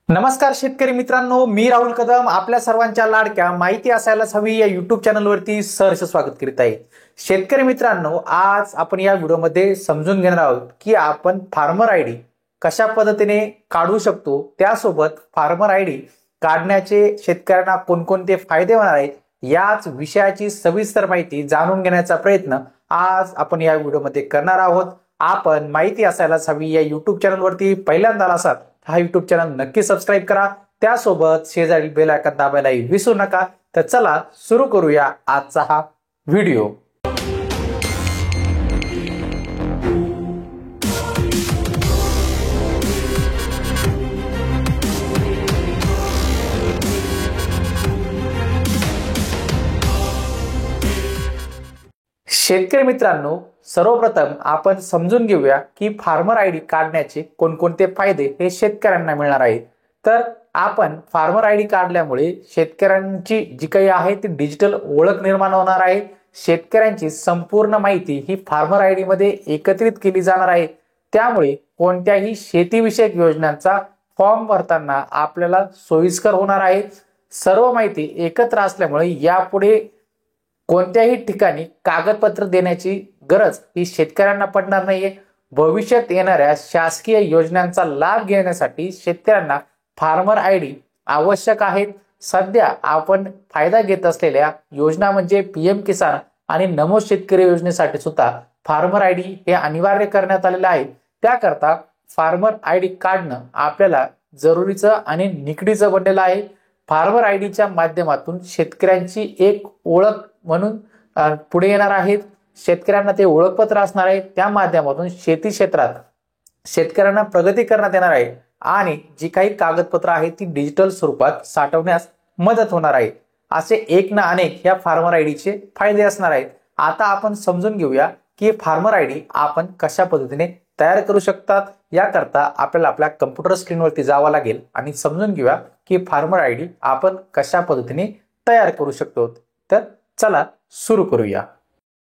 नमस्कार शेतकरी मित्रांनो, मी राहुल कदम आपल्या सर्वांच्या लाडक्या माहिती असायलाच हवी या युट्यूब चॅनलवरती सहर्ष स्वागत करीत आहे। शेतकरी मित्रांनो, आज आपण या व्हिडिओमध्ये समजून घेणार आहोत की आपण फार्मर आयडी कशा पद्धतीने काढू शकतो, त्यासोबत फार्मर आयडी काढण्याचे शेतकऱ्यांना कोणकोणते फायदे होणार आहेत याच विषयाची सविस्तर माहिती जाणून घेण्याचा प्रयत्न आज आपण या व्हिडिओमध्ये करणार आहोत। आपण माहिती असायलाच हवी या युट्यूब चॅनलवरती पहिल्यांदा असाल हा युट्यूब चॅनल नक्की सबस्क्राईब करा, त्यासोबत शेजारी बेल आयकॉन दाबायला विसरू नका। तर चला सुरू करूया आजचा हा व्हिडिओ। शेतकरी मित्रांनो, सर्वप्रथम आपण समजून घेऊया की फार्मर आयडी काढण्याचे कोणकोणते फायदे हे शेतकऱ्यांना मिळणार आहेत। तर आपण फार्मर आयडी काढल्यामुळे शेतकऱ्यांची जी काही आहे ती डिजिटल ओळख निर्माण होणार आहे। शेतकऱ्यांची संपूर्ण माहिती ही फार्मर आयडी मध्ये एकत्रित केली जाणार आहे। त्यामुळे कोणत्याही शेतीविषयक योजनांचा फॉर्म भरताना आपल्याला सोयीस्कर होणार आहे। सर्व माहिती एकत्र असल्यामुळे यापुढे कोणत्याही ठिकाणी कागदपत्र देण्याची गरज ही शेतकऱ्यांना पडणार नाहीये। भविष्यात येणाऱ्या शासकीय योजनांचा लाभ घेण्यासाठी शेतकऱ्यांना फार्मर आयडी आवश्यक आहे। सध्या आपण फायदा घेत असलेल्या योजना म्हणजे पीएम किसान आणि नमो शेतकरी योजनेसाठी सुद्धा फार्मर आयडी हे अनिवार्य करण्यात आलेले आहे। त्याकरता फार्मर आयडी काढणं आपल्याला जरुरीचं आणि निकडीचं बनलेलं आहे। फार्मर आयडीच्या माध्यमातून शेतकऱ्यांची एक ओळख म्हणून पुढे येणार आहेत। शेतकऱ्यांना ते ओळखपत्र असणार आहे, त्या माध्यमातून शेती क्षेत्रात शेतकऱ्यांना प्रगती करण्यात येणार आहे आणि जी काही कागदपत्र आहेत ती डिजिटल स्वरूपात साठवण्यास मदत होणार आहे। असे एक ना अनेक या फार्मर आयडीचे फायदे असणार आहेत। आता आपण समजून घेऊया की फार्मर आयडी आपण कशा पद्धतीने तयार करू शकतात। याकरता आपल्याला आपल्या कम्प्युटर स्क्रीनवरती जावं लागेल आणि समजून घेऊया की फार्मर आयडी आपण कशा पद्धतीने तयार करू शकतो। तर चला सुरू करूया।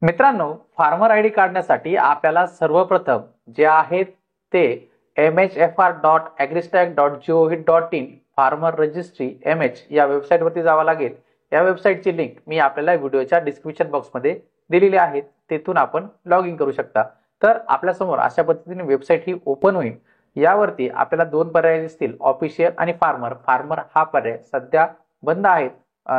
मित्रांनो, फार्मर आयडी काढण्यासाठी आपल्याला सर्वप्रथम जे आहेत ते mhfr.agristack.gov.in फार्मर रजिस्ट्री MH या वेबसाईटवरती जावं लागेल। या वेबसाईटची लिंक मी आपल्याला व्हिडिओच्या डिस्क्रिप्शन बॉक्समध्ये दिलेली आहे, तेथून आपण लॉग इन करू शकता। तर आपल्या समोर अशा पद्धतीने वेबसाईट ही ओपन होईल। यावरती आपल्याला दोन पर्याय दिसतील, ऑफिशियल आणि फार्मर। फार्मर हा पर्याय सध्या बंद आहे।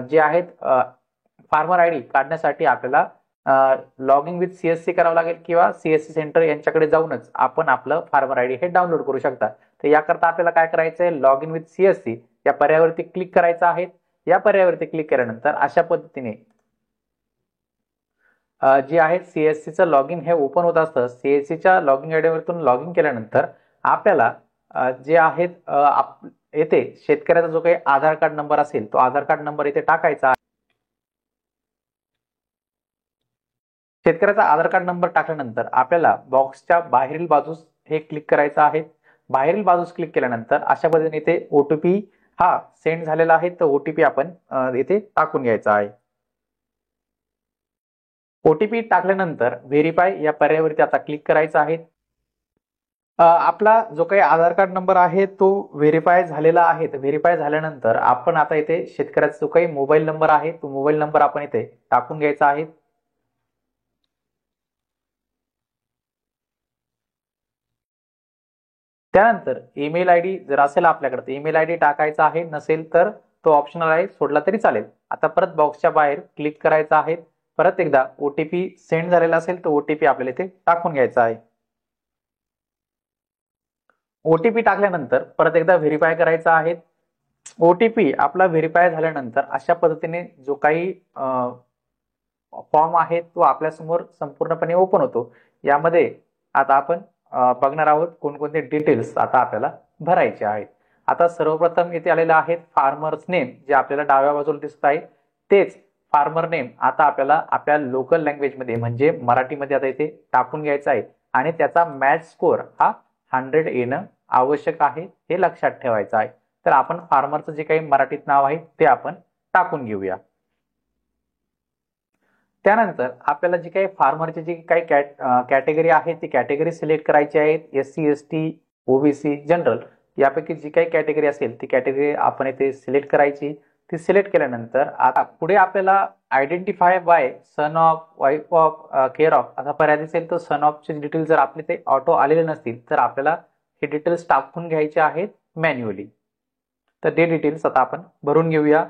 जे आहेत फार्मर आयडी काढण्यासाठी आपल्याला लॉग इन विथ सीएससी करावं लागेल किंवा सीएससी सेंटर यांच्याकडे जाऊनच आपण आपलं फार्मर आयडी हे डाउनलोड करू शकता। तर याकरता आपल्याला काय करायचं आहे, लॉग इन विथ सीएससी या पर्यायावरती क्लिक करायचं आहे। या पर्यायावरती क्लिक केल्यानंतर अशा पद्धतीने जे आहे सीएससीचं लॉग इन हे ओपन होत असतं। सीएससीच्या लॉग इन आयडीवरतून लॉग इन केल्यानंतर आपल्याला जे आहेत येथे शेतकऱ्याचा जो काही आधार कार्ड नंबर असेल तो आधार कार्ड नंबर इथे टाकायचा। शेतकऱ्याचा आधार कार्ड नंबर टाकल्यानंतर आपल्याला बॉक्सच्या बाहेरील बाजूस हे क्लिक करायचं आहे। बाहेरील बाजूस क्लिक केल्यानंतर अशा पद्धतीने इथे ओटीपी हा सेंड झालेला आहे, तर ओटीपी आपण इथे टाकून घ्यायचा आहे। ओटीपी टाकल्यानंतर व्हेरीफाय या पर्यायावरती आता क्लिक करायचं आहे। आपला जो काही आधार कार्ड नंबर आहे तो व्हेरीफाय झालेला आहे। व्हेरीफाय झाल्यानंतर आपण आता इथे शेतकऱ्याचा जो काही मोबाईल नंबर आहे तो मोबाईल नंबर आपण इथे टाकून घ्यायचा आहे। त्यानंतर ईमेल आयडी जर असेल आपल्याकडे तर ईमेल आयडी टाकायचा आहे, नसेल तर तो ऑप्शनल आहे, सोडला तरी चालेल। आता परत बॉक्सच्या बाहेर क्लिक करायचं आहे। परत एकदा ओटीपी सेंड झालेला असेल तर ओटीपी आपल्याला इथे टाकून घ्यायचा आहे। ओटीपी टाकल्यानंतर परत एकदा व्हेरीफाय करायचा आहे। ओटीपी आपला व्हेरीफाय झाल्यानंतर अशा पद्धतीने जो काही फॉर्म आहे तो आपल्या समोर संपूर्णपणे ओपन होतो। यामध्ये आता आपण बघणार आहोत कोणकोणते डिटेल्स आता आपल्याला भरायचे आहेत। आता सर्वप्रथम इथे आलेलं आहे फार्मर्स नेम, जे आपल्याला डाव्या बाजूला दिसत आहे तेच फार्मर नेम आता आपल्याला आपल्या लोकल लँग्वेज मध्ये म्हणजे मराठीमध्ये आता इथे टाकून घ्यायचा आहे आणि त्याचा मॅच स्कोर हा 100 येणं आवश्यक आहे, हे लक्षात ठेवायचं आहे। तर आपण फार्मरचं जे काही मराठीत नाव आहे ते आपण टाकून घेऊया। त्यानंतर आपल्याला जी काही फार्मरची जी काही कॅटेगरी आहे ती कॅटेगरी सिलेक्ट करायची आहे। SC ST OBC जनरल यापैकी जी काही कॅटेगरी असेल ती कॅटेगरी आपण इथे सिलेक्ट करायची. ती सिलेक्ट केल्यानंतर आता पुढे आपल्याला identify by son of, wife of, care of असा पर्याय दिसेल. तो सन ऑफचे डिटेल्स जर आपले ते ऑटो आलेले नसतील तर आपल्याला हे डिटेल्स टाकून घ्यायचे आहेत मॅन्युअली. तर ते डिटेल्स आता आपण भरून घेऊया.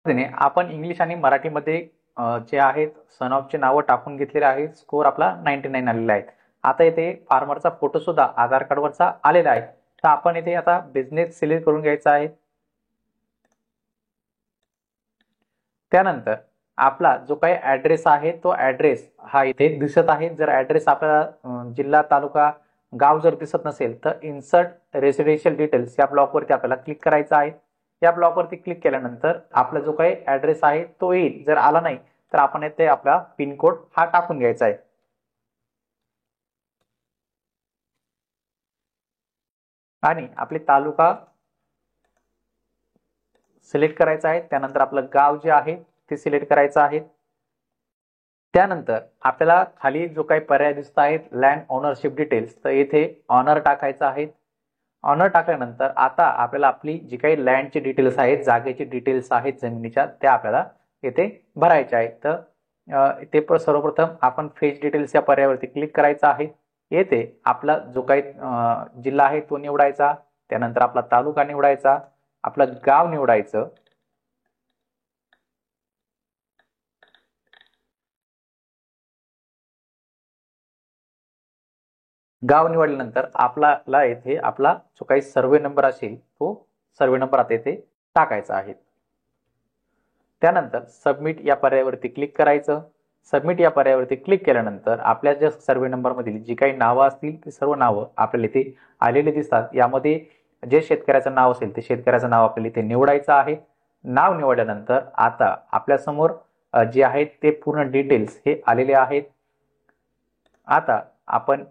आपण इंग्लिश आणि मराठीमध्ये जे आहेत सन ऑफचे नावं टाकून घेतलेले आहेत. स्कोर आपला 99 आलेला आहे. आता इथे फार्मरचा फोटो सुद्धा आधार कार्डवरचा आलेला आहे. तर आपण इथे आता बिझनेस सिलेक्ट करून घ्यायचा आहे. त्यानंतर आपला जो काही ऍड्रेस आहे तो ऍड्रेस हा इथे दिसत आहे. जर ऍड्रेस आपल्याला जिल्हा, तालुका, गाव जर दिसत नसेल तर इन्सर्ट रेसिडेन्शियल डिटेल्स या ब्लॉकवरती आपल्याला क्लिक करायचं आहे. या ब्लॉकवरती क्लिक केल्यानंतर आपला जो काही ऍड्रेस आहे तो येईल. जर आला नाही तर आपण इथे आपला पिनकोड हा टाकून घ्यायचा आहे. आणि आपले तालुका सिलेक्ट करायचा आहे. त्यानंतर आपलं गाव जे आहे ते सिलेक्ट करायचं आहे. त्यानंतर आपल्याला खाली जो काही पर्याय दिसत आहेत लँड ओनरशिप डिटेल्स, तर इथे ऑनर टाकायचं आहे. ऑनर टाकल्यानंतर आता आपल्याला आपली जी काही लँडची डिटेल्स आहेत, जागेची डिटेल्स आहेत जमिनीच्या, त्या आपल्याला येथे भरायच्या आहेत. तर इथे सर्वप्रथम आपण फेच डिटेल्स या पर्यायावरती क्लिक करायचं आहे. येथे आपला जो काही जिल्हा आहे तो निवडायचा. त्यानंतर आपला तालुका निवडायचा, आपलं गाव निवडायचं. गाव निवडल्यानंतर आपल्याला येथे आपला जो काही सर्वे नंबर असेल तो सर्वे नंबर आता येथे टाकायचा आहे. त्यानंतर सबमिट या पर्यायावरती क्लिक करायचं. सबमिट या पर्यायावरती क्लिक केल्यानंतर आपल्या ज्या सर्वे नंबर मधील जी काही नावं असतील ती सर्व नावं आपल्याला इथे आलेली दिसतात. यामध्ये जे शेतकऱ्याचं नाव असेल ते शेतकऱ्याचं नाव आपल्याला इथे निवडायचं आहे. नाव निवडल्यानंतर आता आपल्या समोर जे आहेत ते पूर्ण डिटेल्स हे आलेले आहेत. आता आपण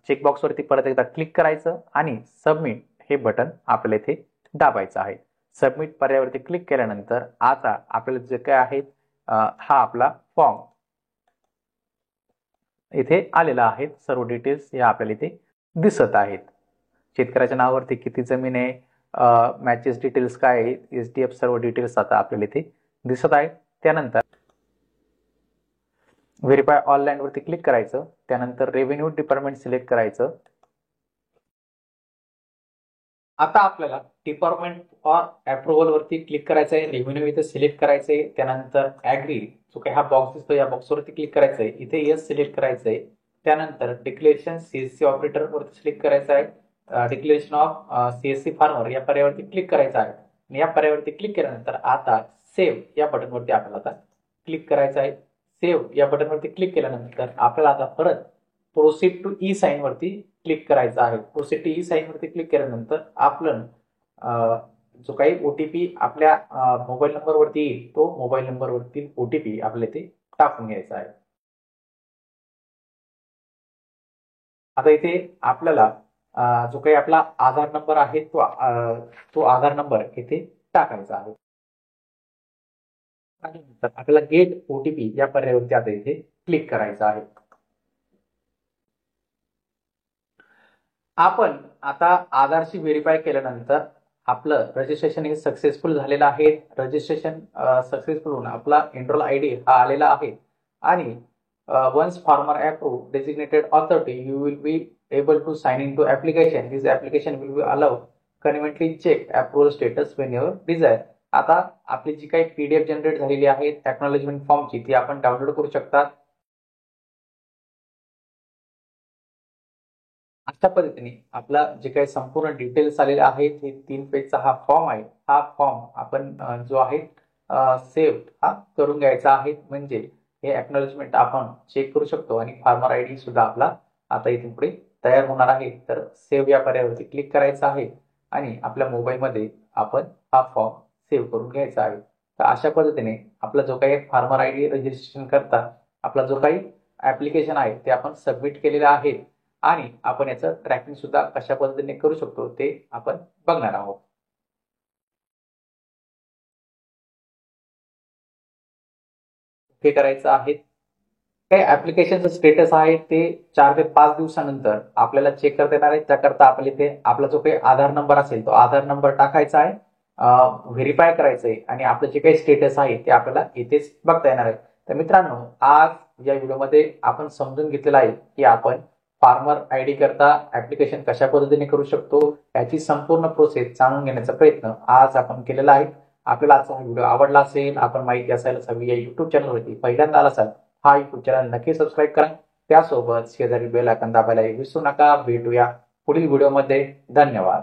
चेकबॉक्सवरती परत एकदा क्लिक करायचं आणि सबमिट हे बटन आपल्याला इथे दाबायचं आहे. सबमिट पर्यायावरती क्लिक केल्यानंतर आता आपल्याला जे काय आहे हा आपला फॉर्म इथे आलेला आहे. सर्व डिटेल्स हे आपल्याला इथे दिसत आहेत. शेतकऱ्याच्या नावावरती किती जमीन आहे, मॅचेस डिटेल्स काय आहे, SDF सर्व डिटेल्स आता आपल्याला इथे दिसत आहेत. त्यानंतर व्हेरीफाय ऑल लँड वरती क्लिक करायचं. त्यानंतर रेव्हेन्यू डिपार्टमेंट सिलेक्ट करायचं. आता आपल्याला डिपार्टमेंट फॉर अप्रुव्हल वरती क्लिक करायचं आहे. रेव्हेन्यू इथे सिलेक्ट करायचंय. त्यानंतर ऍग्री जो काही हा बॉक्स दिसतो या बॉक्सवरती क्लिक करायचंय. इथे येस सिलेक्ट करायचंय. त्यानंतर डिक्लेरेशन CSC ऑपरेटर वरती सिलेक्ट करायचं आहे. डिक्लेरेशन ऑफ CSC फार्मर या पर्यायावरती क्लिक करायचं आहे. आणि या पर्यायावरती क्लिक केल्यानंतर आता सेव्ह या बटनवरती आपल्याला आता क्लिक करायचं आहे. सेव्ह या बटनवरती क्लिक केल्यानंतर आपल्याला आता परत प्रोसीड टू ई साइन वरती क्लिक करायचं आहे. प्रोसीड टू ई साइन वरती क्लिक केल्यानंतर आपलं जो काही OTP आपल्या मोबाईल नंबर वरती येईल तो मोबाईल नंबर वरती OTP आपल्याला इथे टाकून घ्यायचा आहे. आता इथे आपल्याला जो काही आपला आधार नंबर आहे तो आधार नंबर इथे टाकायचा आहे. आणि नंतर आपल्याला गेट OTP या पर्यायावरती आता इथे क्लिक करायचं आहे. आपण आता आधारशी व्हेरीफाय केल्यानंतर आपलं रजिस्ट्रेशन हे सक्सेसफुल झालेलं आहे. रजिस्ट्रेशन सक्सेसफुल होऊन आपला एनरोल ID हा आलेला आहे. आणि once farmer approve designated authority you will be able to sign into application. This application will be allow conveniently check approval status whenever desired. आता आपली जी काही PDF जनरेट झालेली आहे एक्नॉलेजमेंट फॉर्मची ती आपण डाउनलोड करू शकता. अशा पद्धतीने आपला जे काही संपूर्ण डिटेल्स आलेले आहेत हे 3 पेजचा हा फॉर्म आहे. हा फॉर्म आपण जो आहे सेव्ह हा करून घ्यायचा आहे. म्हणजे हे एक्नॉलेजमेंट आपण चेक करू शकतो आणि फार्मर ID सुद्धा आपला आता इथून पुढे तयार होणार आहे. तर सेव्ह या पर्यायावरती क्लिक करायचं आहे आणि आपल्या मोबाईलमध्ये आपण हा फॉर्म सेव्ह करून घ्यायचा आहे. तर अशा पद्धतीने आपला जो काही फार्मर ID रजिस्ट्रेशन करता आपला जो काही ऍप्लिकेशन आहे ते आपण सबमिट केलेला आहे. आणि आपण याचं ट्रॅकिंग सुद्धा कशा पद्धतीने करू शकतो ते आपण बघणार आहोत. हे करायचं आहे. काही ऍप्लिकेशनचं स्टेटस आहे ते 4 ते 5 दिवसानंतर आपल्याला चेक करता येणार आहे. त्याकरता आपल्या इथे आपला जो काही आधार नंबर असेल तो आधार नंबर टाकायचा आहे, व्हेरीफाय करायचं आहे आणि आपलं जे काही स्टेटस आहे ते आपल्याला इथेच बघता येणार आहे. तर मित्रांनो, आज या व्हिडिओमध्ये आपण समजून घेतलेलं आहे की आपण फार्मर आयडी करता ऍप्लिकेशन कशा पद्धतीने करू शकतो, याची संपूर्ण प्रोसेस जाणून घेण्याचा प्रयत्न आज आपण केलेला आहे. आपल्याला आजचा हा व्हिडिओ आवडला असेल, आपण माहिती असायलाच हवी या युट्यूब चॅनलवरती पहिल्यांदा आला असाल, हा युट्यूब चॅनल नक्की सबस्क्राईब करा. त्यासोबत शेजारी बेल आयकॉन दाबायला विसरू नका. भेटूया पुढील व्हिडिओमध्ये. धन्यवाद.